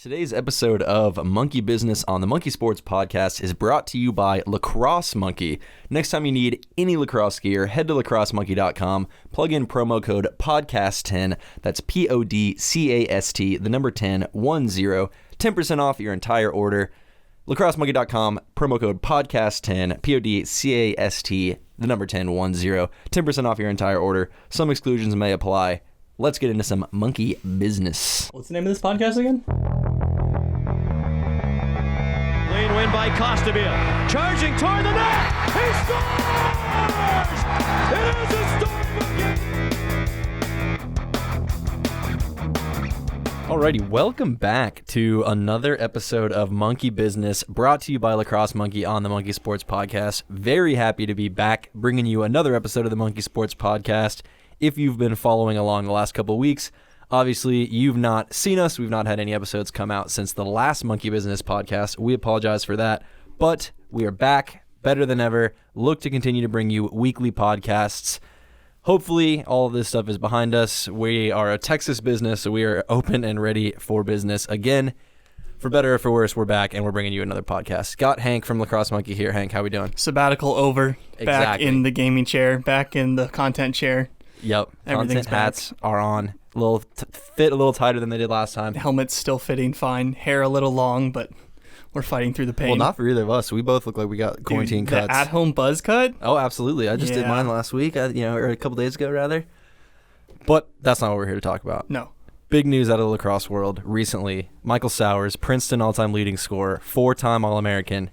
Today's episode of Monkey Business on the Monkey Sports Podcast is brought to you by Lacrosse Monkey. Next time you need any lacrosse gear, head to lacrossemonkey.com, plug in promo code PODCAST10, that's PODCAST, the number 10, 10% off your entire order. lacrossemonkey.com, promo code PODCAST10, PODCAST, the number 10, 10% off your entire order. Some exclusions may apply. Let's get into some monkey business. What's the name of this podcast again? Clean win by Costabile. Charging toward the net. He scores! It is a story. Alrighty, welcome back to another episode of Monkey Business, brought to you by Lacrosse Monkey on the Monkey Sports Podcast. Very happy to be back, bringing you another episode of the Monkey Sports Podcast. If you've been following along the last couple of weeks, obviously you've not seen us. We've not had any episodes come out since the last Monkey Business podcast. We apologize for that, but we are back better than ever. Look to continue to bring you weekly podcasts. Hopefully all of this stuff is behind us. We are a Texas business, so we are open and ready for business again. For better or for worse, we're back and we're bringing you another podcast. Got Hank from Lacrosse Monkey here. Hank, how we doing? Sabbatical over. Exactly. Back in the gaming chair. Back in the content chair. Yep. Everything's Content hats are on. Fit a little tighter than they did last time. Helmet's still fitting fine. Hair a little long, but we're fighting through the pain. Well, not for either of us. We both look like we got quarantine cuts. The at-home buzz cut? Oh, absolutely. I just did mine last week, or a couple days ago, rather. But that's not what we're here to talk about. No. Big news out of the lacrosse world recently. Michael Sowers, Princeton all-time leading scorer, 4-time All-American,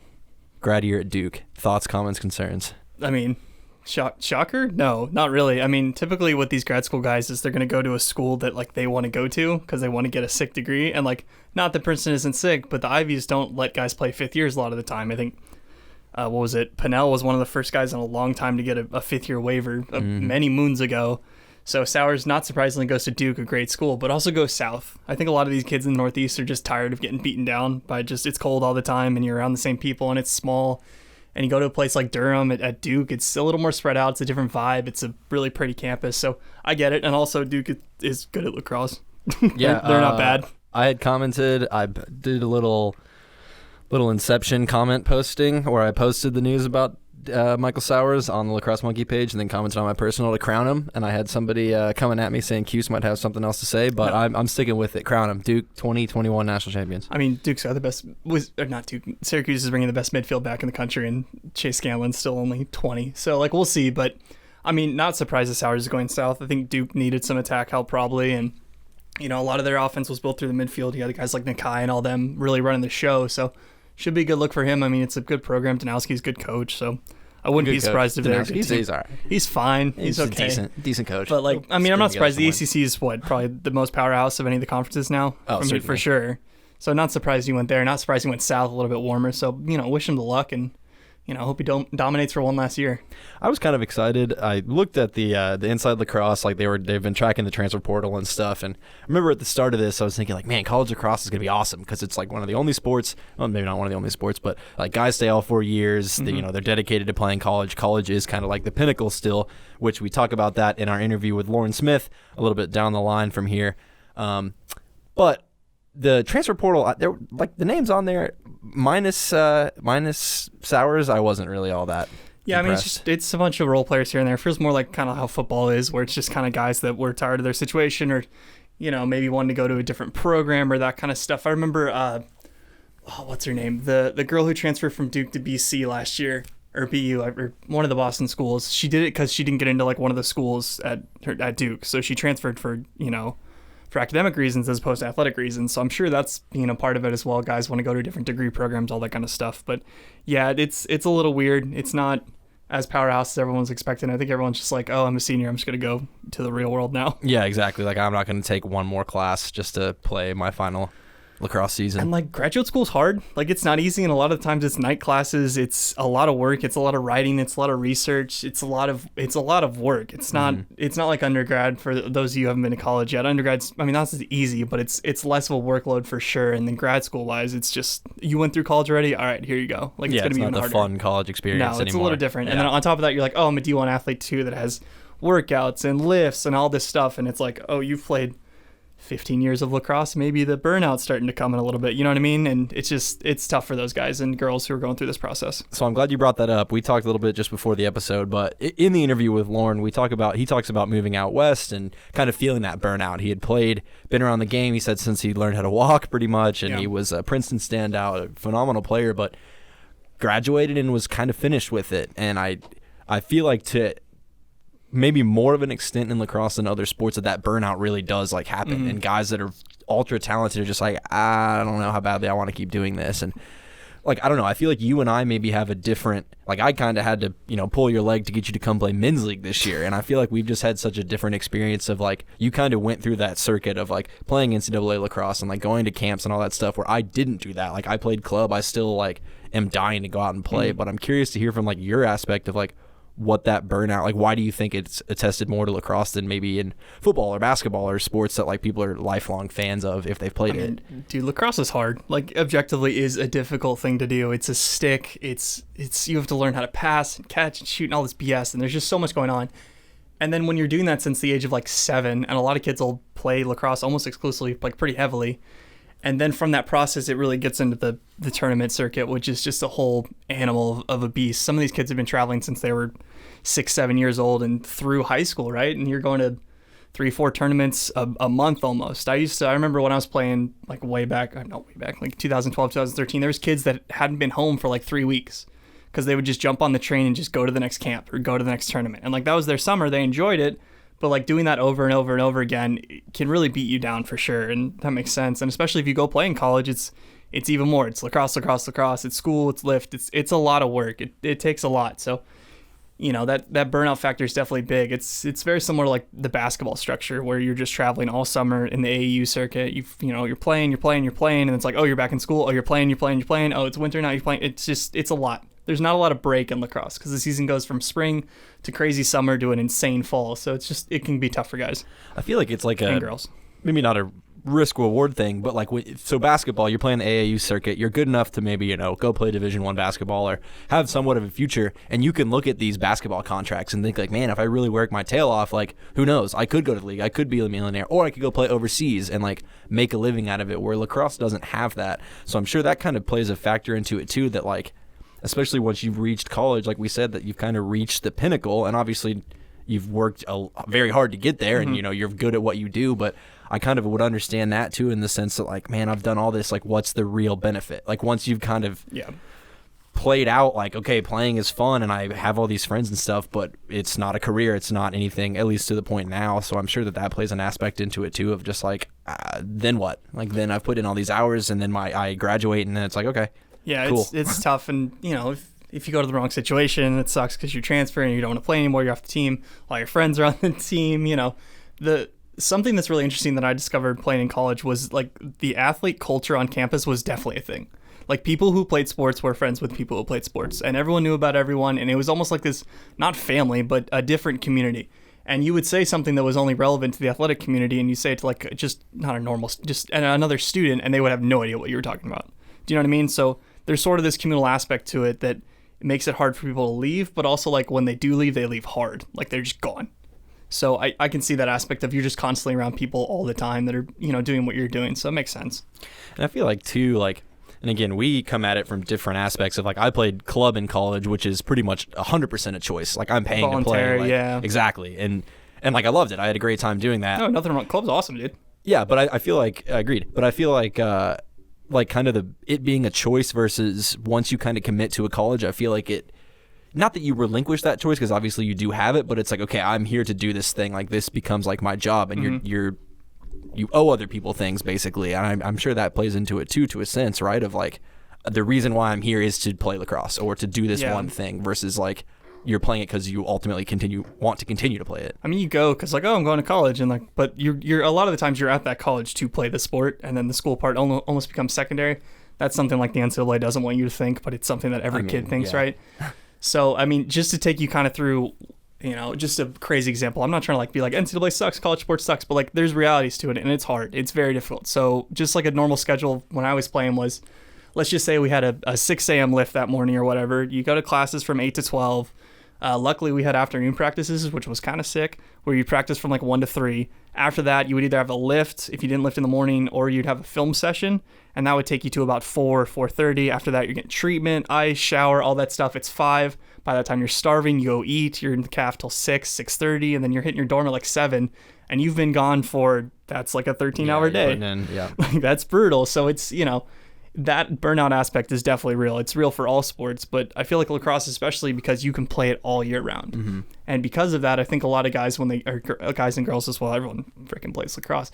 grad year at Duke. Thoughts, comments, concerns? I mean, shocker? No, not really. I mean, typically with these grad school guys is they're going to go to a school that they want to go to because they want to get a sick degree. And not that Princeton isn't sick, but the Ivies don't let guys play fifth years a lot of the time. I think, Pennell was one of the first guys in a long time to get a fifth-year waiver many moons ago. So Sowers, not surprisingly, goes to Duke, a great school, but also goes south. I think a lot of these kids in the Northeast are just tired of getting beaten down by it's cold all the time and you're around the same people and it's small. And you go to a place like Durham at Duke, it's a little more spread out. It's a different vibe. It's a really pretty campus. So I get it. And also Duke is good at lacrosse. Yeah, they're not bad. I had commented. I did a little Inception comment posting where I posted the news about Michael Sowers on the Lacrosse Monkey page and then commented on my personal to crown him. And I had somebody coming at me saying Cuse might have something else to say, but no. I'm sticking with it. Crown him. Duke 2021 national champions. I mean, Duke's got the best, not Duke. Syracuse is bringing the best midfield back in the country, and Chase Scanlon's still only 20. So we'll see. But I mean, not surprised that Sowers is going south. I think Duke needed some attack help probably, and a lot of their offense was built through the midfield. You got guys like Nakai and all them really running the show. So should be a good look for him. I mean, it's a good program. Danowski's a good coach, so I wouldn't be surprised if they're he's all right. He's fine. He's okay. A decent coach. But I'm not surprised. The ACC is probably the most powerhouse of any of the conferences now. For sure. So not surprised he went there. Not surprised he went south, a little bit warmer. So wish him the luck and hope he dominates for one last year. I was kind of excited. I looked at the Inside Lacrosse, they've been tracking the transfer portal and stuff. And I remember at the start of this, I was thinking man, college lacrosse is gonna be awesome because it's one of the only sports. Well, maybe not one of the only sports, but guys stay all 4 years. Mm-hmm. They're dedicated to playing college. College is kind of like the pinnacle still, which we talk about that in our interview with Lorne Smith a little bit down the line from here. But the transfer portal, the names on there, minus Sowers, I wasn't really all that impressed. I mean, it's a bunch of role players here and there. It feels more like kind of how football is, where it's just kind of guys that were tired of their situation or, maybe wanted to go to a different program or that kind of stuff. I remember, what's her name? The girl who transferred from Duke to BC last year, or BU, or one of the Boston schools. She did it because she didn't get into one of the schools at Duke. So she transferred for academic reasons as opposed to athletic reasons. So I'm sure that's, part of it as well. Guys want to go to different degree programs, all that kind of stuff. But yeah, it's a little weird. It's not as powerhouse as everyone's expecting. I think everyone's just I'm a senior. I'm just going to go to the real world now. Yeah, exactly. I'm not going to take one more class just to play my final lacrosse season. And graduate school's hard. It's not easy, and a lot of times it's night classes. It's a lot of work. It's a lot of writing. It's a lot of research. It's a lot of work. It's not it's not like undergrad for those of you who haven't been to college yet. Undergrad's, I mean, that's easy, but it's less of a workload for sure. And then grad school wise, it's just you went through college already. All right, here you go. It's gonna be even harder. It's not the fun college experience anymore. No, it's a little different. Yeah. And then on top of that, you're I'm a D1 athlete too that has workouts and lifts and all this stuff, and it's you've played 15 years of lacrosse, maybe the burnout's starting to come in a little bit, you know what I mean? And it's tough for those guys and girls who are going through this process. So I'm glad you brought that up. We talked a little bit just before the episode, but in the interview with Lorne, he talks about moving out west and kind of feeling that burnout. He had been around the game, he said, since he learned how to walk pretty much, and he was a Princeton standout, a phenomenal player, but graduated and was kind of finished with it. And I feel like to maybe more of an extent in lacrosse than other sports that burnout really does like happen, and guys that are ultra talented are just like, I don't know how badly I want to keep doing this. And like, I don't know, I feel like you and I maybe have a different, like, I kind of had to, pull your leg to get you to come play men's league this year, and I feel like we've just had such a different experience of like, you kind of went through that circuit of like playing NCAA lacrosse and like going to camps and all that stuff, where I didn't do that. Like, I played club, I still like am dying to go out and play, but I'm curious to hear from like your aspect of like what that burnout, like, why do you think it's attested more to lacrosse than maybe in football or basketball or sports that like people are lifelong fans of if they've played it? Dude, lacrosse is hard. Like, objectively is a difficult thing to do. It's a stick. It's you have to learn how to pass and catch and shoot and all this BS, and there's just so much going on. And then when you're doing that since the age of like 7, and a lot of kids will play lacrosse almost exclusively, like pretty heavily, and then from that process, it really gets into the tournament circuit, which is just a whole animal of a beast. Some of these kids have been traveling since they were 6, 7 years old and through high school, right? And you're going to 3-4 tournaments a month almost. I remember when I was playing like way back, like 2012, 2013, there was kids that hadn't been home for like 3 weeks because they would just jump on the train and just go to the next camp or go to the next tournament. And like, that was their summer. They enjoyed it. But like doing that over and over and over again can really beat you down for sure. And that makes sense. And especially if you go play in college, it's even more. It's lacrosse. It's school. It's lift. It's a lot of work. It takes a lot. So, that burnout factor is definitely big. It's very similar to like the basketball structure where you're just traveling all summer in the AAU circuit. You're playing, and it's like, oh, you're back in school. Oh, you're playing. Oh, it's winter now. You're playing. It's a lot. There's not a lot of break in lacrosse because the season goes from spring to crazy summer to an insane fall. So it can be tough for guys. I feel like it's like and girls. Maybe not a risk reward thing, but like, so basketball, you're playing the AAU circuit, you're good enough to maybe, go play Division I basketball or have somewhat of a future, and you can look at these basketball contracts and think like, man, if I really work my tail off, like, who knows, I could go to the league, I could be a millionaire, or I could go play overseas and like make a living out of it, where lacrosse doesn't have that. So I'm sure that kind of plays a factor into it too, that like, especially once you've reached college, like we said, that you've kind of reached the pinnacle, and obviously you've worked very hard to get there, and you're good at what you do, but I kind of would understand that too, in the sense that like, man, I've done all this, like, what's the real benefit? Like, once you've kind of played out, like, okay, playing is fun and I have all these friends and stuff, but it's not a career, it's not anything, at least to the point now. So I'm sure that plays an aspect into it too, of just like, then what? Like, then I've put in all these hours, and then I graduate, and then it's like, okay, yeah, cool. It's tough, and if you go to the wrong situation, it sucks because you're transferring and you don't want to play anymore. You're off the team. All your friends are on the team. Something that's really interesting that I discovered playing in college was like the athlete culture on campus was definitely a thing. Like, people who played sports were friends with people who played sports, and everyone knew about everyone, and it was almost like this, not family, but a different community. And you would say something that was only relevant to the athletic community, and you say it to like just not a normal, just another student, and they would have no idea what you were talking about. Do you know what I mean? So there's sort of this communal aspect to it that it makes it hard for people to leave, but also like when they do leave, they leave hard. Like, they're just gone. So I can see that aspect of you're just constantly around people all the time that are, doing what you're doing. So it makes sense. And I feel like too, like, and again, we come at it from different aspects of like, I played club in college, which is pretty much 100% a choice. Like, I'm paying to play. Like, yeah. Exactly. And like, I loved it. I had a great time doing that. No, nothing wrong. Club's awesome, dude. Yeah, but I feel like, agreed. But I feel like kind of it being a choice versus once you kind of commit to a college, I feel like not that you relinquish that choice, because obviously you do have it, but it's like, okay, I'm here to do this thing. Like, this becomes like my job, and you owe other people things, basically. And I'm sure that plays into it too, to a sense, right? Of like, the reason why I'm here is to play lacrosse or to do this one thing, versus like, you're playing it because you ultimately want to continue to play it. I mean, you go because like, oh, I'm going to college, and like, but you're a lot of the times you're at that college to play the sport, and then the school part almost becomes secondary. That's something like the NCAA doesn't want you to think, but it's something that every kid thinks, right? So, I mean, just to take you kind of through, just a crazy example. I'm not trying to like be like NCAA sucks, college sports sucks, but like, there's realities to it, and it's hard. It's very difficult. So just like a normal schedule when I was playing was, let's just say we had a 6 a.m. lift that morning or whatever. You go to classes from 8 to 12. Luckily, we had afternoon practices, which was kind of sick, where you practice from like 1 to 3. After that, you would either have a lift if you didn't lift in the morning, or you'd have a film session, and that would take you to about 4:30. After that, you're getting treatment, ice, shower, all that stuff. It's 5. By that time, you're starving. You go eat. You're in the calf till 6:30, and then you're hitting your dorm at like 7, and you've been gone for, that's like a 13-hour day. Like, that's brutal. So it's, that burnout aspect is definitely real. It's real for all sports, but I feel like lacrosse, especially because you can play it all year round. Mm-hmm. And because of that, I think a lot of guys, when they are guys and girls as well, everyone freaking plays lacrosse.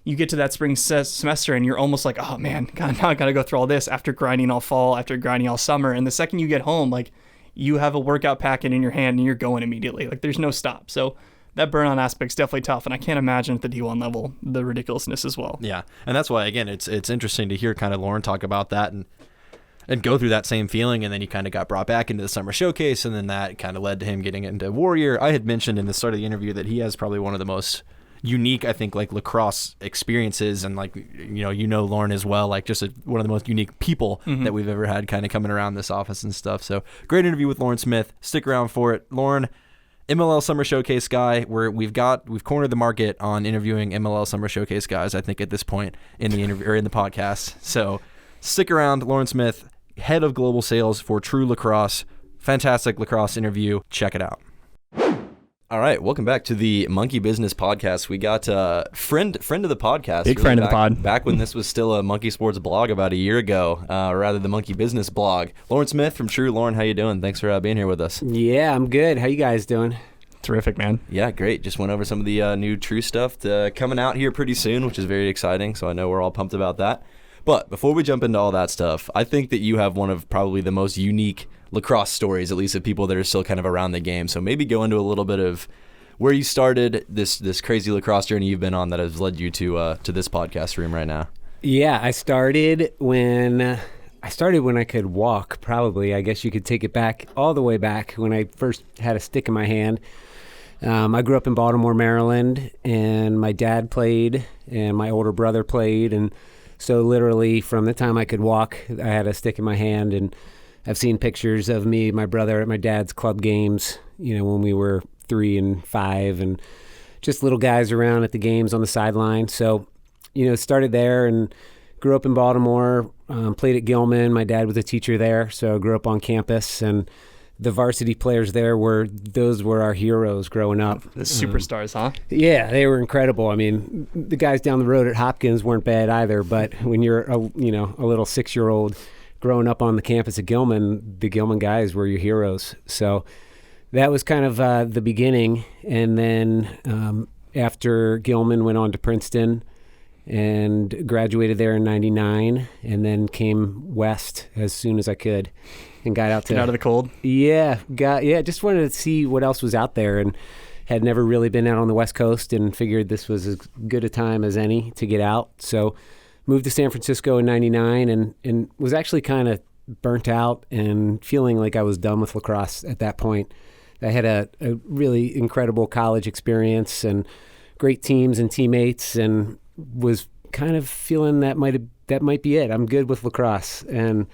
You get to that spring semester and you're almost like, oh man, God, now I got to go through all this after grinding all fall, after grinding all summer. And the second you get home, like, you have a workout packet in your hand and you're going immediately. Like, there's no stop. So that burnout aspect's definitely tough, and I can't imagine at the D1 level the ridiculousness as well. Yeah, and that's why, again, it's interesting to hear kind of Lorne talk about that and go through that same feeling, and then he kind of got brought back into the summer showcase, and then that kind of led to him getting into Warrior. I had mentioned in the start of the interview that he has probably one of the most unique, I think, like lacrosse experiences, and like Lorne as well, like just one of the most unique people that we've ever had kind of coming around this office and stuff. So great interview with Lorne Smith. Stick around for it. Lorne, MLL Summer Showcase guy, where we've cornered the market on interviewing MLL Summer Showcase guys, I think, at this point in the interview or in the podcast. So stick around. Lorne Smith, head of global sales for True Lacrosse. Fantastic lacrosse interview. Check it out. All right, welcome back to the Monkey Business Podcast. We got a friend of the podcast. Big friend of the pod. Back when this was still a Monkey Sports blog about a year ago, or rather the Monkey Business blog. Lorne Smith from True. Lorne, how you doing? Thanks for being here with us. Yeah, I'm good. How you guys doing? Terrific, man. Yeah, great. Just went over some of the new True stuff coming out here pretty soon, which is very exciting, so I know we're all pumped about that. But before we jump into all that stuff, I think that you have one of probably the most unique lacrosse stories, at least of people that are still kind of around the game. So maybe go into a little bit of where you started this crazy lacrosse journey you've been on that has led you to this podcast room right now. Yeah, I started when I could walk, probably. I guess you could take it back all the way back when I first had a stick in my hand. I grew up in Baltimore, Maryland, and my dad played and my older brother played, and so literally from the time I could walk, I had a stick in my hand, and I've seen pictures of me, my brother at my dad's club games, when we were 3 and 5, and just little guys around at the games on the sideline. So, started there and grew up in Baltimore, played at Gilman. My dad was a teacher there, so I grew up on campus, and the varsity players there were our heroes growing up. The superstars, huh? Yeah, they were incredible. I mean, the guys down the road at Hopkins weren't bad either, but when you're a little 6-year-old growing up on the campus at Gilman, the Gilman guys were your heroes. So that was kind of the beginning. And then after Gilman, went on to Princeton and graduated there in 99, and then came west as soon as I could and got out of the cold. Yeah, just wanted to see what else was out there, and had never really been out on the West Coast, and figured this was as good a time as any to get out. So moved to San Francisco in 99, and was actually kind of burnt out and feeling like I was done with lacrosse at that point. I had a really incredible college experience and great teams and teammates, and was kind of feeling that might be it. I'm good with lacrosse, and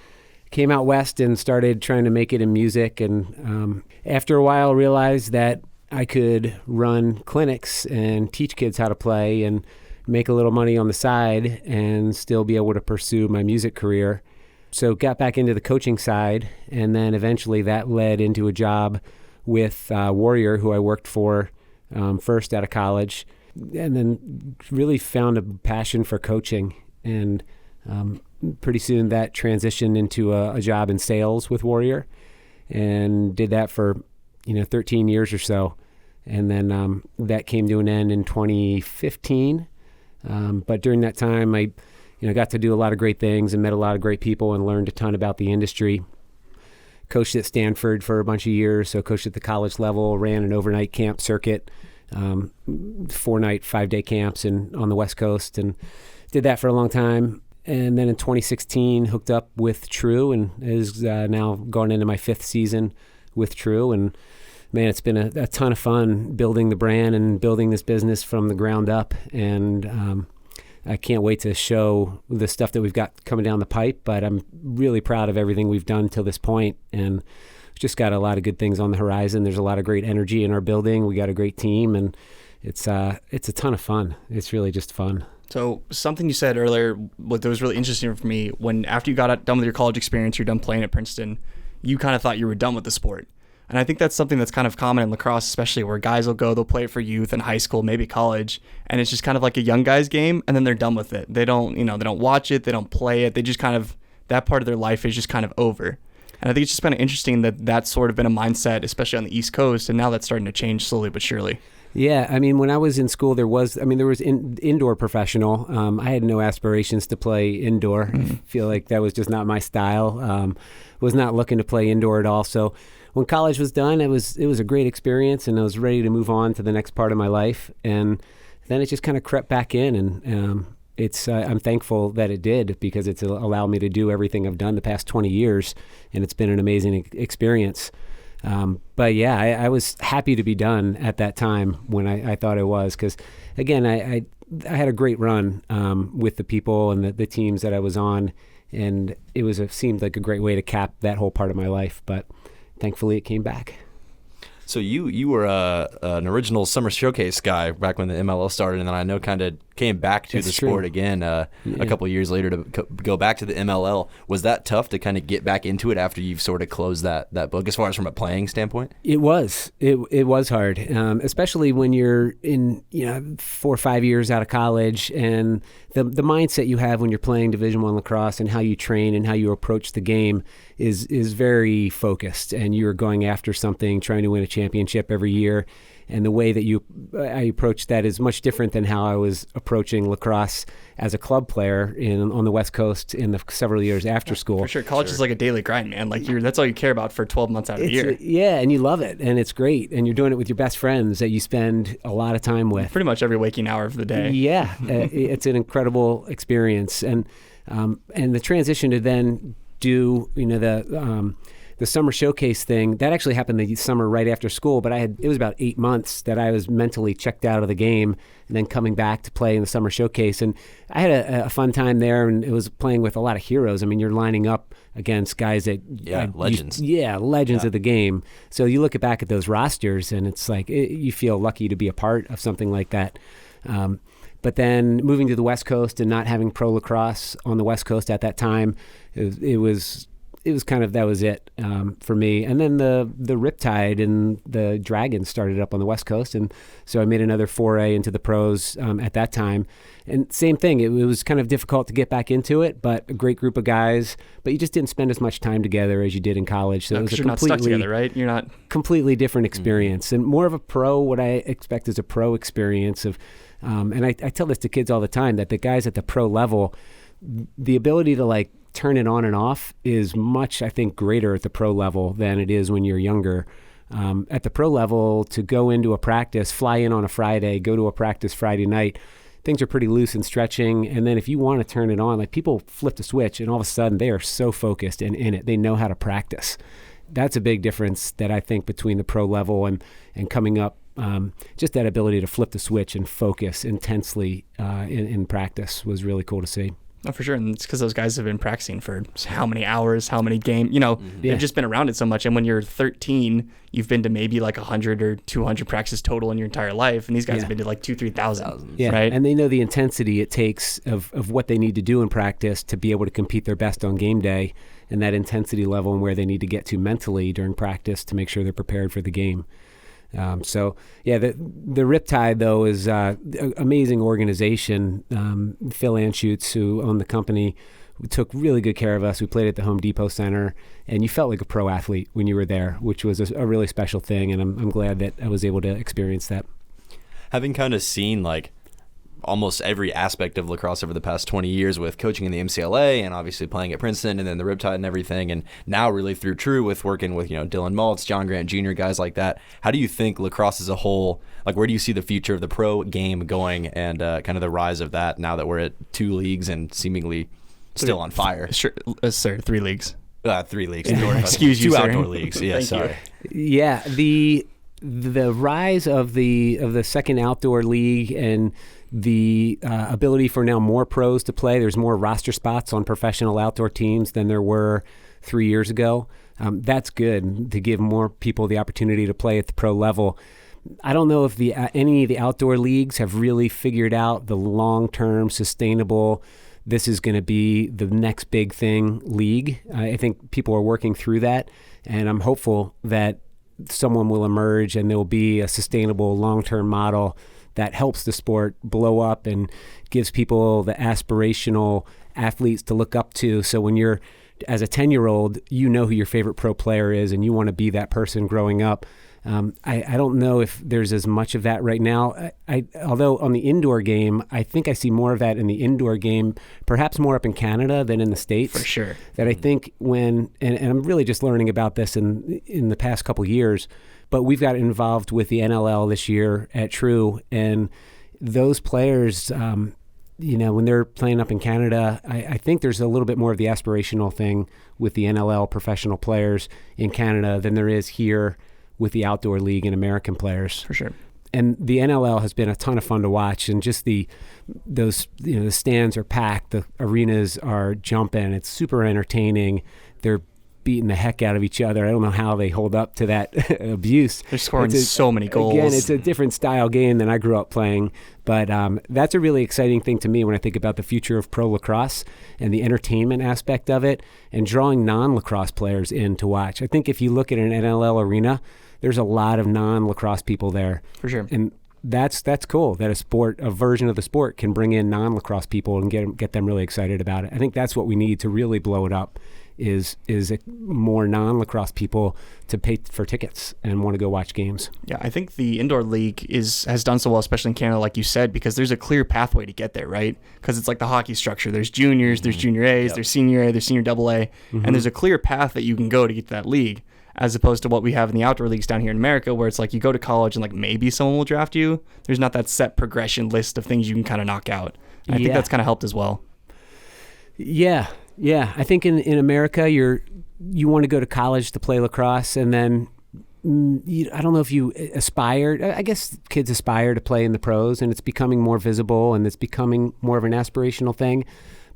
came out west and started trying to make it in music. And after a while, realized that I could run clinics and teach kids how to play and make a little money on the side and still be able to pursue my music career. So got back into the coaching side, and then eventually that led into a job with Warrior, who I worked for first out of college, and then really found a passion for coaching. And pretty soon that transitioned into a job in sales with Warrior, and did that for 13 years or so. And then that came to an end in 2015. But during that time, I got to do a lot of great things and met a lot of great people and learned a ton about the industry. Coached at Stanford for a bunch of years, so coached at the college level, ran an overnight camp circuit, 4-night, 5-day camps on the West Coast, and did that for a long time. And then in 2016, hooked up with True, and is now going into my 5th season with True. And man, it's been a ton of fun building the brand and building this business from the ground up. And I can't wait to show the stuff that we've got coming down the pipe, but I'm really proud of everything we've done till this point, and just got a lot of good things on the horizon. There's a lot of great energy in our building. We got a great team, and it's a ton of fun. It's really just fun. So something you said earlier, what was really interesting for me, when after you got done with your college experience, you're done playing at Princeton, you kind of thought you were done with the sport. And I think that's something that's kind of common in lacrosse, especially where guys will go, they'll play it for youth and high school, maybe college, and it's just kind of like a young guy's game, and then they're done with it. They don't watch it, they don't play it. They just kind of, that part of their life is just kind of over. And I think it's just been interesting that that's sort of been a mindset, especially on the East Coast, and now that's starting to change slowly but surely. Yeah, I mean, when I was in school, there was indoor professional. I had no aspirations to play indoor. I feel like that was just not my style. Was not looking to play indoor at all. So when college was done, it was a great experience, and I was ready to move on to the next part of my life. And then it just kind of crept back in, and I'm thankful that it did, because it's allowed me to do everything I've done the past 20 years, and it's been an amazing experience. But yeah, I was happy to be done at that time when I thought I was, because again, I had a great run with the people and the teams that I was on, and it seemed like a great way to cap that whole part of my life. But thankfully, it came back. So you were an original summer showcase guy back when the MLL started, and then I know kind of came back to the sport again a couple of years later to go back to the MLL. Was that tough to kind of get back into it after you've sort of closed that book, as far as from a playing standpoint? It was. It was hard, especially when you're in 4 or 5 years out of college, and the mindset you have when you're playing Division I lacrosse and how you train and how you approach the game is very focused, and you're going after something, trying to win a championship every year. And the way that I approach that is much different than how I was approaching lacrosse as a club player on the West Coast in the several years after school. For sure, college is like a daily grind, man. Like that's all you care about for 12 months out of the year. Yeah, and you love it, and it's great, and you're doing it with your best friends that you spend a lot of time with. Pretty much every waking hour of the day. Yeah, it's an incredible experience, and the transition to then do the summer showcase thing, that actually happened the summer right after school, but it was about 8 months that I was mentally checked out of the game, and then coming back to play in the summer showcase. And I had a fun time there, and it was playing with a lot of heroes. I mean, you're lining up against guys that... legends. Legends of the game. So you look back at those rosters, and it's like, you feel lucky to be a part of something like that. But then moving to the West Coast and not having pro lacrosse on the West Coast at that time, it was kind of, that was it for me. And then the Riptide and the Dragons started up on the West Coast, and so I made another foray into the pros at that time. And same thing, it was kind of difficult to get back into it, but a great group of guys. But you just didn't spend as much time together as you did in college. So it was you're not stuck together, right? You're not completely different experience, and more of a pro. What I expect is a pro experience of, and I tell this to kids all the time, that the guys at the pro level, the ability to turn it on and off is much, I think, greater at the pro level than it is when you're younger. At the pro level, to go into a practice, fly in on a Friday, go to a practice Friday night, things are pretty loose and stretching. And then if you want to turn it on, people flip the switch, and all of a sudden they are so focused and in it. They know how to practice. That's a big difference that I think between the pro level and coming up. Just that ability to flip the switch and focus intensely in practice was really cool to see. Oh, for sure. And it's because those guys have been practicing for how many hours, how many games, they've just been around it so much. And when you're 13, you've been to maybe 100 or 200 practices total in your entire life. And these guys have been to 2,000-3,000. Yeah. Right. And they know the intensity it takes of what they need to do in practice to be able to compete their best on game day, and that intensity level and where they need to get to mentally during practice to make sure they're prepared for the game. The Riptide, though, is an amazing organization. Phil Anschutz, who owned the company, took really good care of us. We played at the Home Depot Center, and you felt like a pro athlete when you were there, which was a really special thing, and I'm glad that I was able to experience that. Having kind of seen almost every aspect of lacrosse over the past 20 years, with coaching in the MCLA and obviously playing at Princeton and then the Riptide and everything, and now really through True with working with Dylan Maltz, John Grant Jr., guys like that. How do you think lacrosse as a whole, where do you see the future of the pro game going, and kind of the rise of that now that we're at 2 leagues and seemingly still on fire? Sure, sir, 3 leagues. 3 leagues. Excuse you, 2 sir. outdoor leagues. Yeah, sorry. Yeah, the rise of the second outdoor league and the ability for now more pros to play. There's more roster spots on professional outdoor teams than there were 3 years ago. That's good to give more people the opportunity to play at the pro level. I don't know if any of the outdoor leagues have really figured out the long-term sustainable, this is going to be the next big thing league. I think people are working through that, and I'm hopeful that someone will emerge and there will be a sustainable long-term model that helps the sport blow up and gives people the aspirational athletes to look up to. So when you're, as a 10-year-old, you know who your favorite pro player is and you want to be that person growing up. I don't know if there's as much of that right now. Although on the indoor game, I think I see more of that in the indoor game, perhaps more up in Canada than in the States. For sure. That I think and I'm really just learning about this in the past couple years, but we've got involved with the NLL this year at True, and those players, when they're playing up in Canada, I think there's a little bit more of the aspirational thing with the NLL professional players in Canada than there is here with the outdoor league and American players. For sure. And the NLL has been a ton of fun to watch, and just the stands are packed, the arenas are jumping, it's super entertaining. They're beating the heck out of each other. I don't know how they hold up to that abuse. They're scoring so many goals. Again, it's a different style game than I grew up playing, but that's a really exciting thing to me when I think about the future of pro lacrosse and the entertainment aspect of it and drawing non-lacrosse players in to watch. I think if you look at an NLL arena, there's a lot of non-lacrosse people there. For sure. And that's cool that a version of the sport can bring in non-lacrosse people and get them really excited about it. I think that's what we need to really blow it up is more non-lacrosse people to pay for tickets and want to go watch games. Yeah, I think the indoor league has done so well, especially in Canada, like you said, because there's a clear pathway to get there, right? Because it's like the hockey structure. There's juniors, there's junior A's, there's senior A, there's senior double A, and there's a clear path that you can go to get to that league, as opposed to what we have in the outdoor leagues down here in America, where it's like you go to college and like maybe someone will draft you. There's not that set progression list of things you can kind of knock out. And I think that's kind of helped as well. Yeah. I think in America, you want to go to college to play lacrosse, and then I don't know if you aspire. I guess kids aspire to play in the pros, and it's becoming more visible, and it's becoming more of an aspirational thing.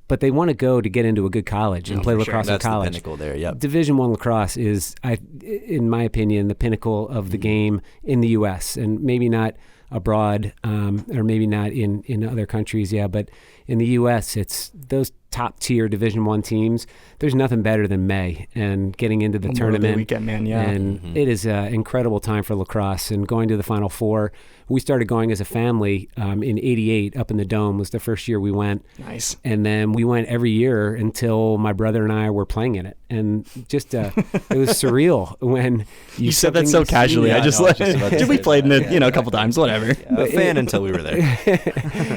But they want to go to get into a good college and play lacrosse in college. That's the pinnacle there, yep. Division I lacrosse is, in my opinion, the pinnacle of the game in the U.S. and maybe not abroad, or maybe not in other countries, but in the U.S., it's those top-tier Division I teams. There's nothing better than May and getting into the tournament. Weekend, man, yeah. And it is an incredible time for lacrosse and going to the Final Four. We started going as a family in '88 up in the Dome was the first year we went. Nice. And then we went every year until my brother and I were playing in it. And just it was surreal when you said that so casually. Yeah, we played in it, a couple times, whatever. A fan until we were there.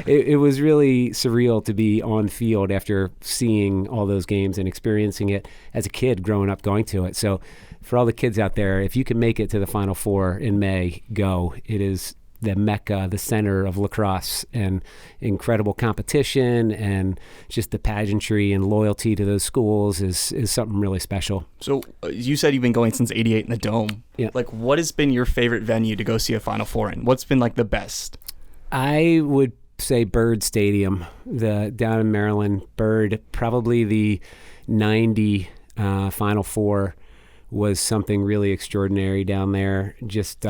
It was really surreal to be on field after seeing all those games and experiencing it as a kid growing up going to it. So for all the kids out there, if you can make it to the Final Four in May, go. It is the mecca, the center of lacrosse, and incredible competition, and just the pageantry and loyalty to those schools is something really special. So you said you've been going since '88 in the Dome. Yeah. Like, what has been your favorite venue to go see a Final Four in? What's been like the best? I would say Byrd Stadium, down in Maryland. Byrd, probably the '90 Final Four was something really extraordinary down there. Just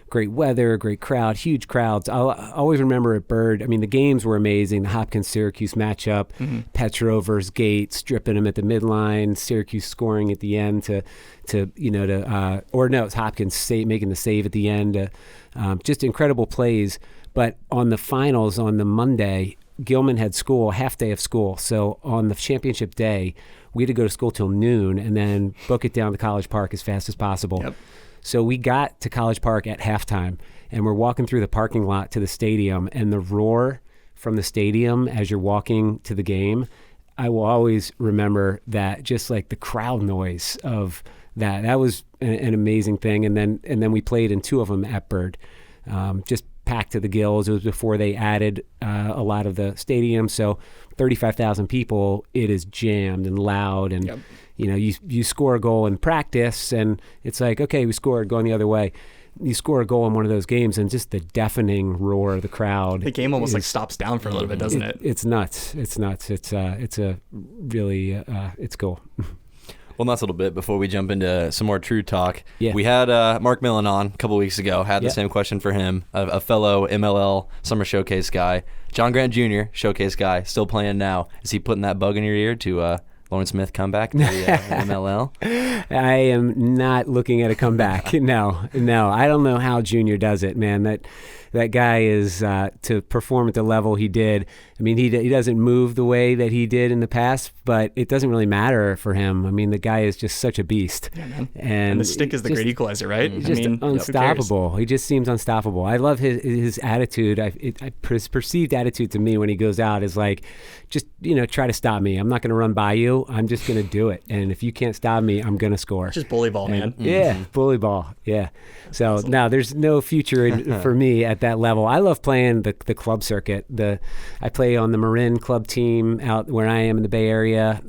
great weather, great crowd, huge crowds. I'll always remember at Byrd, the games were amazing. The Hopkins-Syracuse matchup, Petrover's Gates, stripping them at the midline, Syracuse scoring at the end it's Hopkins making the save at the end. Just incredible plays. But on the finals, on the Monday, Gilman had school, half day of school. So on the championship day, we had to go to school till noon and then book it down to College Park as fast as possible. Yep. So we got to College Park at halftime, and we're walking through the parking lot to the stadium, and the roar from the stadium as you're walking to the game, I will always remember that, just like the crowd noise of that. That was an amazing thing. And then we played in two of them at Byrd, just packed to the gills. It was before they added a lot of the stadium, so 35,000 people. It is jammed and loud, and you score a goal in practice, and it's like, okay, we scored, going the other way. You score a goal in one of those games, and just the deafening roar of the crowd. The game almost stops down for a little bit, doesn't it? It's nuts. It's nuts. It's a really it's cool. Well, last little bit before we jump into some more true talk. Yeah. We had Mark Millen on a couple weeks ago. Had the same question for him, a fellow MLL Summer Showcase guy. John Grant Jr., Showcase guy, still playing now. Is he putting that bug in your ear to Lorne Smith comeback to the MLL? I am not looking at a comeback. No. I don't know how Junior does it, man. That guy is to perform at the level he did. I mean, he doesn't move the way that he did in the past, but it doesn't really matter for him. I mean, the guy is just such a beast. Yeah, man. And the stick is the great equalizer, right? He's just unstoppable. He just seems unstoppable. I love his attitude. His perceived attitude to me when he goes out is like, just, try to stop me. I'm not going to run by you. I'm just going to do it. And if you can't stop me, I'm going to score. Just bully ball, man. Yeah, bully ball. Yeah. So now there's no future for me at that level. I love playing the club circuit. I play on the Marin club team out where I am in the Bay Area.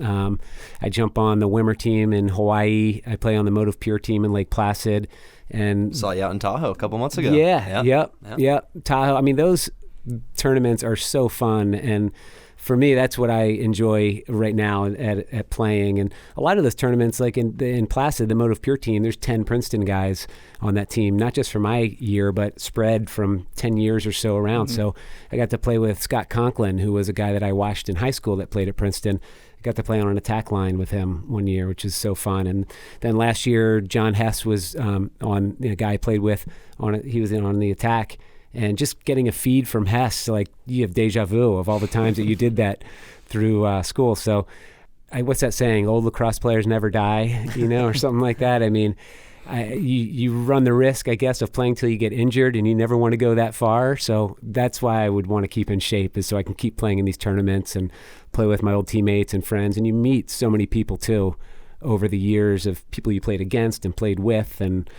I jump on the Wimmer team in Hawaii. I play on the Motive Pure team in Lake Placid. And saw you out in Tahoe a couple months ago. Yeah. Yep. Tahoe. I mean, those tournaments are so fun, and for me, that's what I enjoy right now at playing. And a lot of those tournaments, like in Placid, the Motive Pure team, there's 10 Princeton guys on that team, not just for my year, but spread from 10 years or so around. Mm-hmm. So I got to play with Scott Conklin, who was a guy that I watched in high school that played at Princeton. I got to play on an attack line with him one year, which is so fun. And then last year, John Hess was on a guy I played with. He was on the attack. And just getting a feed from Hess, like you have deja vu of all the times that you did that through school. So what's that saying? Old lacrosse players never die, or something like that. I mean, you run the risk, I guess, of playing till you get injured, and you never want to go that far. So that's why I would want to keep in shape, is so I can keep playing in these tournaments and play with my old teammates and friends. And you meet so many people, too, over the years of people you played against and played with. And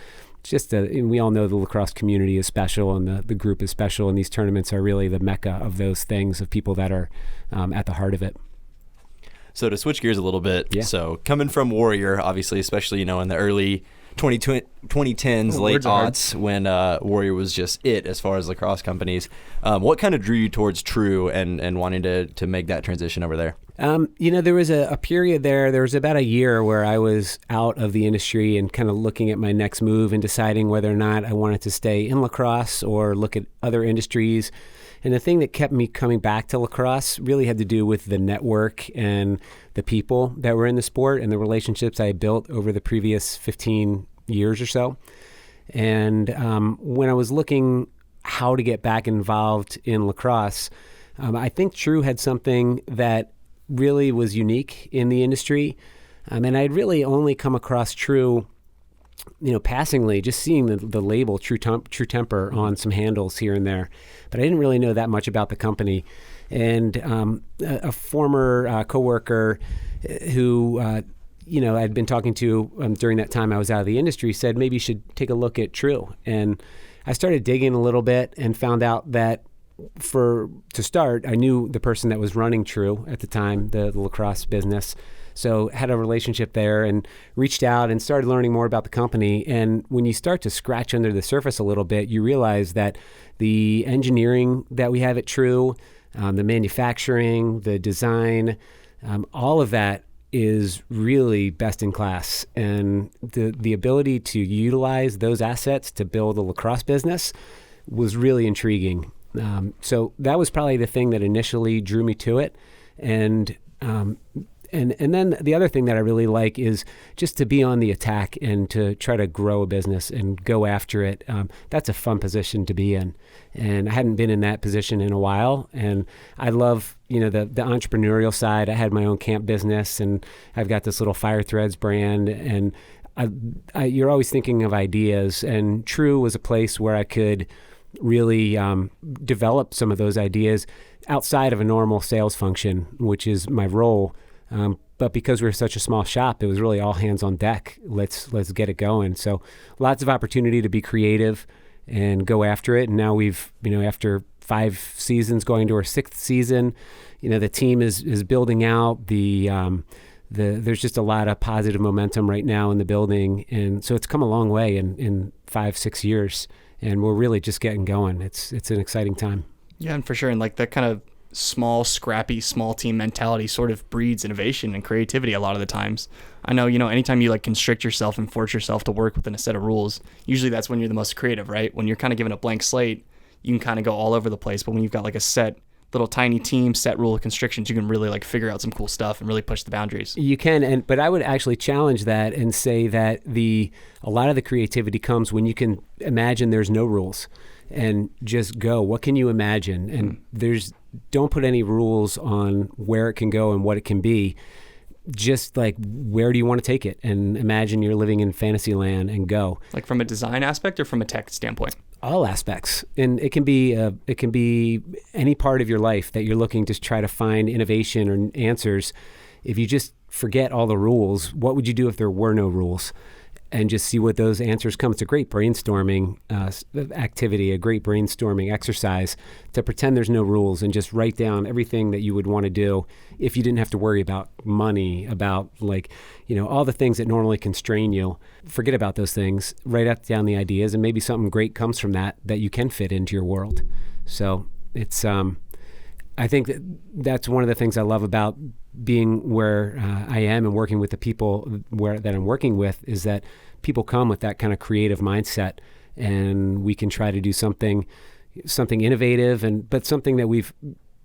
we all know the lacrosse community is special, and the group is special, and these tournaments are really the mecca of those things, of people that are at the heart of it. So to switch gears a little bit, so coming from Warrior, obviously, especially in the early 2010s, late aughts, when Warrior was just it as far as lacrosse companies, what kind of drew you towards True and wanting to make that transition over there? There was a period there was about a year where I was out of the industry and kind of looking at my next move and deciding whether or not I wanted to stay in lacrosse or look at other industries. And the thing that kept me coming back to lacrosse really had to do with the network and the people that were in the sport and the relationships I had built over the previous 15 years or so. And when I was looking how to get back involved in lacrosse, I think True had something that really was unique in the industry. And I'd really only come across True, passingly, just seeing the label True Temper on some handles here and there. But I didn't really know that much about the company. And a former coworker who, I'd been talking to during that time I was out of the industry said, maybe you should take a look at True. And I started digging a little bit and found out that to start, I knew the person that was running True at the time, the lacrosse business. So had a relationship there and reached out and started learning more about the company. And when you start to scratch under the surface a little bit, you realize that the engineering that we have at True, the manufacturing, the design, all of that is really best in class. And the ability to utilize those assets to build a lacrosse business was really intriguing. So that was probably the thing that initially drew me to it. And then the other thing that I really like is just to be on the attack and to try to grow a business and go after it. That's a fun position to be in. And I hadn't been in that position in a while. And I love, the entrepreneurial side. I had my own camp business, and I've got this little Fire Threads brand. And you're always thinking of ideas. And True was a place where I could really develop some of those ideas outside of a normal sales function, which is my role. But because we're such a small shop, it was really all hands on deck. Let's get it going. So lots of opportunity to be creative and go after it. And now we've, after 5 seasons going to our 6th season, the team is building out. There's just a lot of positive momentum right now in the building. And so it's come a long way in 5-6 years. And we're really just getting going. It's an exciting time. Yeah, and for sure. And like that kind of small, scrappy, small team mentality sort of breeds innovation and creativity a lot of the times. I know, anytime you like constrict yourself and force yourself to work within a set of rules, usually that's when you're the most creative, right? When you're kind of given a blank slate, you can kind of go all over the place. But when you've got like a set little tiny team, set rule of constrictions, you can really like figure out some cool stuff and really push the boundaries. You can, but I would actually challenge that and say that a lot of the creativity comes when you can imagine there's no rules and just go. What can you imagine? And don't put any rules on where it can go and what it can be. Just like, where do you want to take it? And imagine you're living in fantasy land and go. Like from a design aspect or from a tech standpoint? All aspects. And it can be any part of your life that you're looking to try to find innovation or answers. If you just forget all the rules, what would you do if there were no rules? And just see what those answers come. It's a great brainstorming activity, a great brainstorming exercise to pretend there's no rules and just write down everything that you would want to do if you didn't have to worry about money, about all the things that normally constrain you. Forget about those things, write down the ideas, and maybe something great comes from that you can fit into your world. So it's, I think that's one of the things I love about being where I am and working with the people that I'm working with, is that people come with that kind of creative mindset, and we can try to do something innovative, but something that we've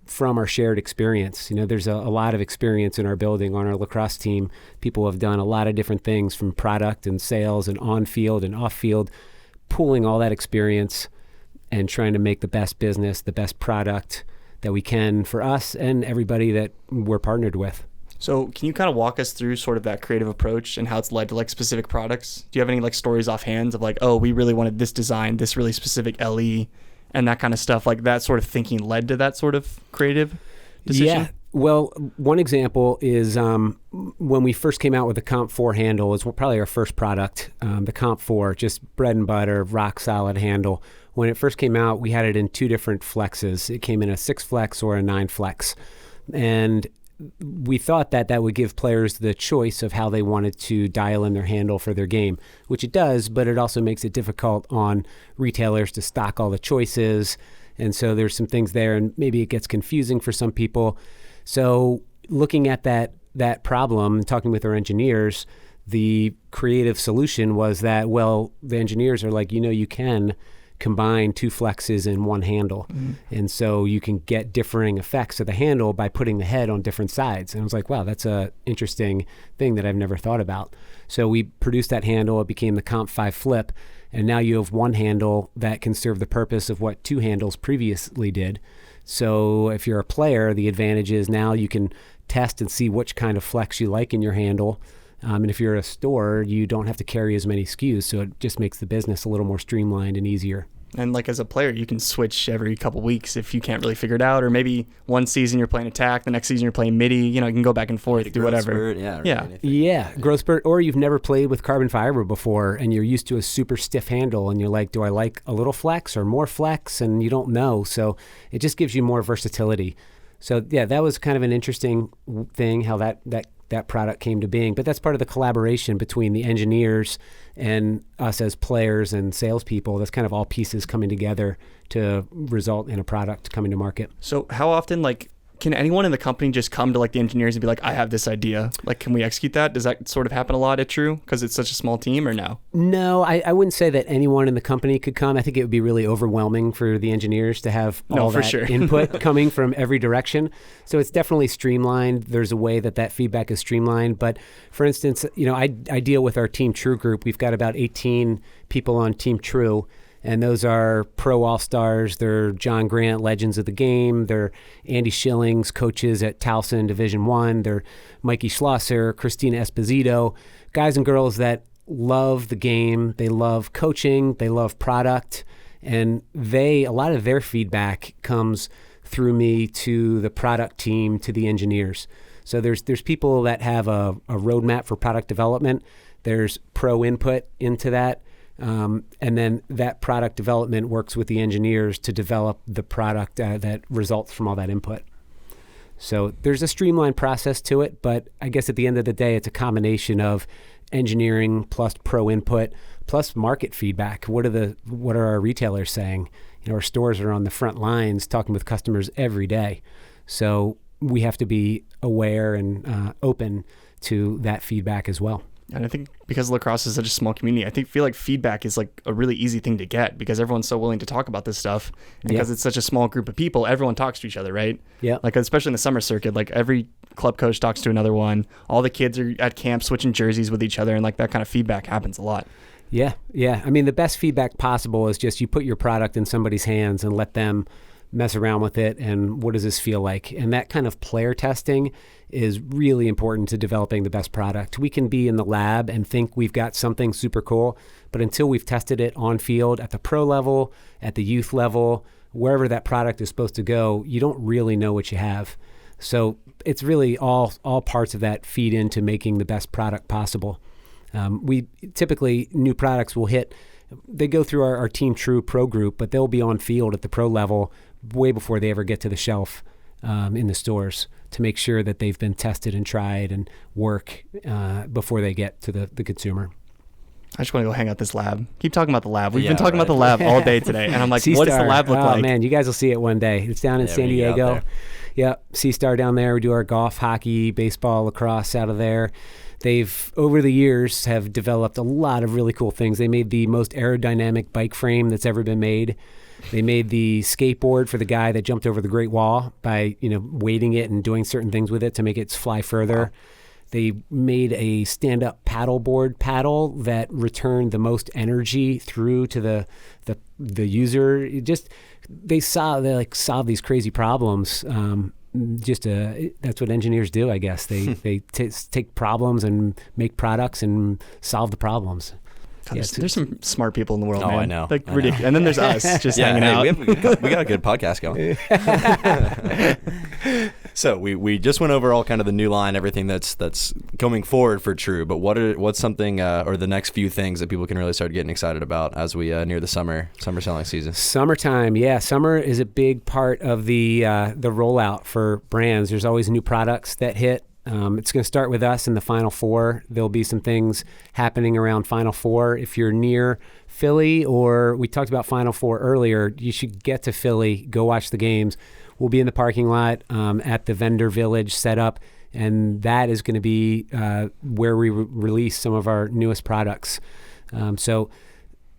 from our shared experience. There's a lot of experience in our building on our lacrosse team. People have done a lot of different things from product and sales and on field and off field, pooling all that experience and trying to make the best business, the best product that we can for us and everybody that we're partnered with. So can you kind of walk us through sort of that creative approach and how it's led to like specific products? Do you have any like stories offhand of like, oh, we really wanted this design, this really specific LE and that kind of stuff? Like that sort of thinking led to that sort of creative decision? Yeah. Well, one example is when we first came out with the Comp 4 handle, is probably our first product, the Comp 4, just bread and butter, rock solid handle. When it first came out, we had it in two different flexes. It came in a 6 flex or a 9 flex. And we thought that would give players the choice of how they wanted to dial in their handle for their game, which it does, but it also makes it difficult on retailers to stock all the choices. And so there's some things there, and maybe it gets confusing for some people. So looking at that problem and talking with our engineers, the creative solution was that, well, the engineers are like, you can combine 2 flexes in one handle. Mm-hmm. And so you can get differing effects of the handle by putting the head on different sides. And I was like, wow, that's a interesting thing that I've never thought about. So we produced that handle. It became the Comp 5 Flip. And now you have one handle that can serve the purpose of what 2 handles previously did. So if you're a player, the advantage is now you can test and see which kind of flex you like in your handle. And if you're a store, you don't have to carry as many SKUs, so it just makes the business a little more streamlined and easier. And like as a player, you can switch every couple weeks if you can't really figure it out, or maybe one season you're playing attack, the next season you're playing midi. You can go back and forth, do whatever. Spurt, Growth spurt, or you've never played with carbon fiber before, and you're used to a super stiff handle, and you're like, do I like a little flex or more flex? And you don't know, so it just gives you more versatility. So yeah, that was kind of an interesting thing how that product came to being. But that's part of the collaboration between the engineers and us as players and salespeople. That's kind of all pieces coming together to result in a product coming to market. So how often, can anyone in the company just come to the engineers and be like, I have this idea. Can we execute that? Does that sort of happen a lot at True because it's such a small team, or no? No, I wouldn't say that anyone in the company could come. I think it would be really overwhelming for the engineers to have all that input coming from every direction. So it's definitely streamlined. There's a way that feedback is streamlined. But for instance, I deal with our Team True group. We've got about 18 people on Team True. And those are pro all-stars. They're John Grant, legends of the game. They're Andy Schillings, coaches at Towson Division I. They're Mikey Schlosser, Christina Esposito, guys and girls that love the game. They love coaching. They love product. And a lot of their feedback comes through me to the product team, to the engineers. So there's people that have a roadmap for product development. There's pro input into that. And then that product development works with the engineers to develop the product that results from all that input. So there's a streamlined process to it, but I guess at the end of the day, it's a combination of engineering plus pro input plus market feedback. What are our retailers saying? Our stores are on the front lines talking with customers every day. So we have to be aware and open to that feedback as well. And I think because lacrosse is such a small community, I feel like feedback is like a really easy thing to get because everyone's so willing to talk about this stuff. And because it's such a small group of people, everyone talks to each other, right? Yeah. Like especially in the summer circuit, like every club coach talks to another one. All the kids are at camp switching jerseys with each other, and like that kind of feedback happens a lot. Yeah. I mean, the best feedback possible is just you put your product in somebody's hands and let them mess around with it, and what does this feel like? And that kind of player testing is really important to developing the best product. We can be in the lab and think we've got something super cool, but until we've tested it on field at the pro level, at the youth level, wherever that product is supposed to go, you don't really know what you have. So it's really all parts of that feed into making the best product possible. We typically, new products will hit, they go through our Team True Pro group, but they'll be on field at the pro level way before they ever get to the shelf in the stores to make sure that they've been tested and tried and work before they get to the consumer. I just want to go hang out this lab. Keep talking about the lab. We've been talking about the lab all day today. And I'm like, C-Star. what does the lab look like? Oh, man, you guys will see it one day. It's down in San Diego. Yeah, C-Star down there. We do our golf, hockey, baseball, lacrosse out of there. They've, over the years, have developed a lot of really cool things. They made the most aerodynamic bike frame that's ever been made. They made the skateboard for the guy that jumped over the Great Wall by, weighting it and doing certain things with it to make it fly further. Wow. They made a stand-up paddleboard paddle that returned the most energy through to the user. They solve these crazy problems. That's what engineers do, I guess. They take problems and make products and solve the problems. There's some smart people in the world, man. I know. Like ridiculous. And then there's us just hanging out. We got a good podcast going. So we just went over all kind of the new line, everything that's coming forward for True. But what's something or the next few things that people can really start getting excited about as we near the summer selling season? Summertime, yeah. Summer is a big part of the rollout for brands. There's always new products that hit. It's going to start with us in the Final Four. There'll be some things happening around Final Four. If you're near Philly, or we talked about Final Four earlier, you should get to Philly, go watch the games. We'll be in the parking lot at the vendor village set up, and that is going to be where we release some of our newest products. So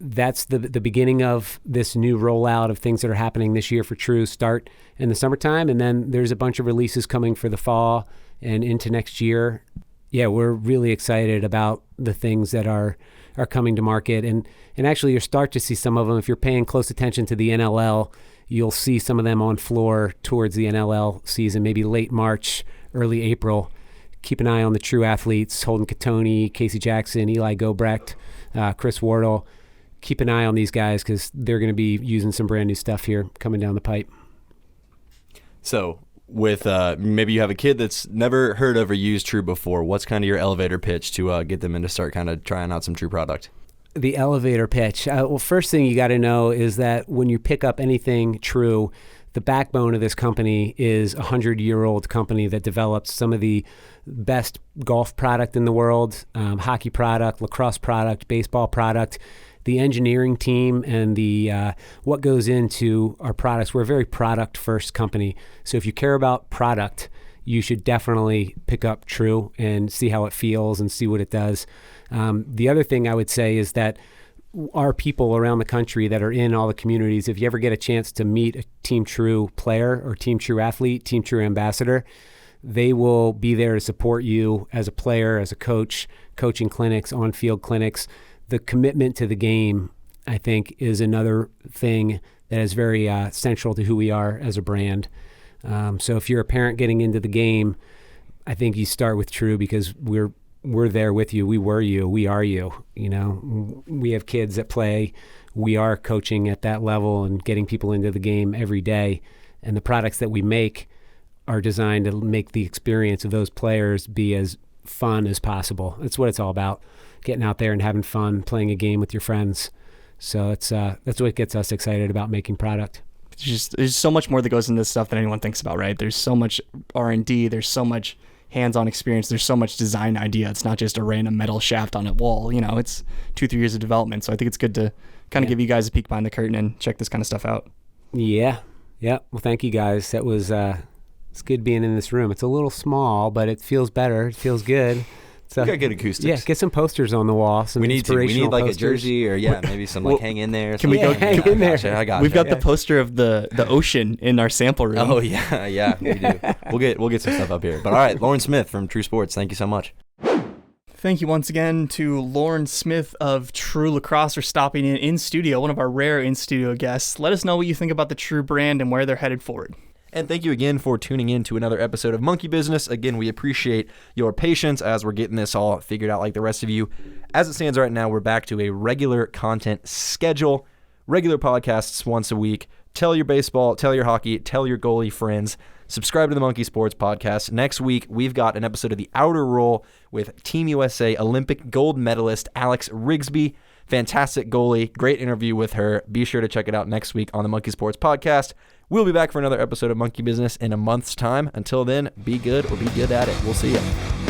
that's the beginning of this new rollout of things that are happening this year for True. Start in the summertime, and then there's a bunch of releases coming for the fall and into next year. Yeah, we're really excited about the things that are coming to market. And actually you'll start to see some of them. If you're paying close attention to the NLL, you'll see some of them on floor towards the NLL season, maybe late March, early April. Keep an eye on the True athletes, Holden Catoni, Casey Jackson, Eli Gobrecht, Chris Wardle. Keep an eye on these guys because they're going to be using some brand new stuff here coming down the pipe. So with maybe you have a kid that's never heard of or used True before, what's kind of your elevator pitch to get them in to start kind of trying out some True product? The elevator pitch. Well, first thing you got to know is that when you pick up anything True, the backbone of this company is a 100-year-old company that develops some of the best golf product in the world, hockey product, lacrosse product, baseball product. The engineering team and the what goes into our products. We're a very product-first company. So if you care about product, you should definitely pick up True and see how it feels and see what it does. The other thing I would say is that our people around the country that are in all the communities, if you ever get a chance to meet a Team True player or Team True athlete, Team True ambassador, they will be there to support you as a player, as a coach, coaching clinics, on-field clinics. The commitment to the game, I think, is another thing that is very central to who we are as a brand. So if you're a parent getting into the game, I think you start with True because we're there with you. We were you. We are you. We have kids that play. We are coaching at that level and getting people into the game every day. And the products that we make are designed to make the experience of those players be as fun as possible. That's what it's all about. Getting out there and having fun, playing a game with your friends. So that's what gets us excited about making product. There's so much more that goes into this stuff than anyone thinks about, right? There's so much R&D. There's so much hands-on experience. There's so much design idea. It's not just a random metal shaft on a wall. It's 2-3 years of development. So I think it's good to kind of give you guys a peek behind the curtain and check this kind of stuff out. Yeah. Well, thank you guys. That was It's good being in this room. It's a little small, but it feels better. It feels good. So, We got good acoustics. yeah, get some posters on the wall. Some We need to. We need inspirational like a posters. jersey or maybe some like hang in there. Can we go- hang in there? I got We've got the poster of the ocean in our sample room. Oh yeah, we do. We'll get some stuff up here. But all right, Lorne Smith from True Sports, thank you so much. Thank you once again to Lorne Smith of True Lacrosse for stopping in studio, one of our rare in-studio guests. Let us know what you think about the True brand and where they're headed forward. And thank you again for tuning in to another episode of Monkey Business. Again, we appreciate your patience as we're getting this all figured out like the rest of you. As it stands right now, we're back to a regular content schedule, regular podcasts once a week. Tell your baseball, tell your hockey, tell your goalie friends. Subscribe to the Monkey Sports Podcast. Next week, we've got an episode of The Outer Roll with Team USA Olympic gold medalist Alex Rigsby. Fantastic goalie. Great interview with her. Be sure to check it out next week on the Monkey Sports Podcast. We'll be back for another episode of Monkey Business in a month's time. Until then, be good or be good at it. We'll see you.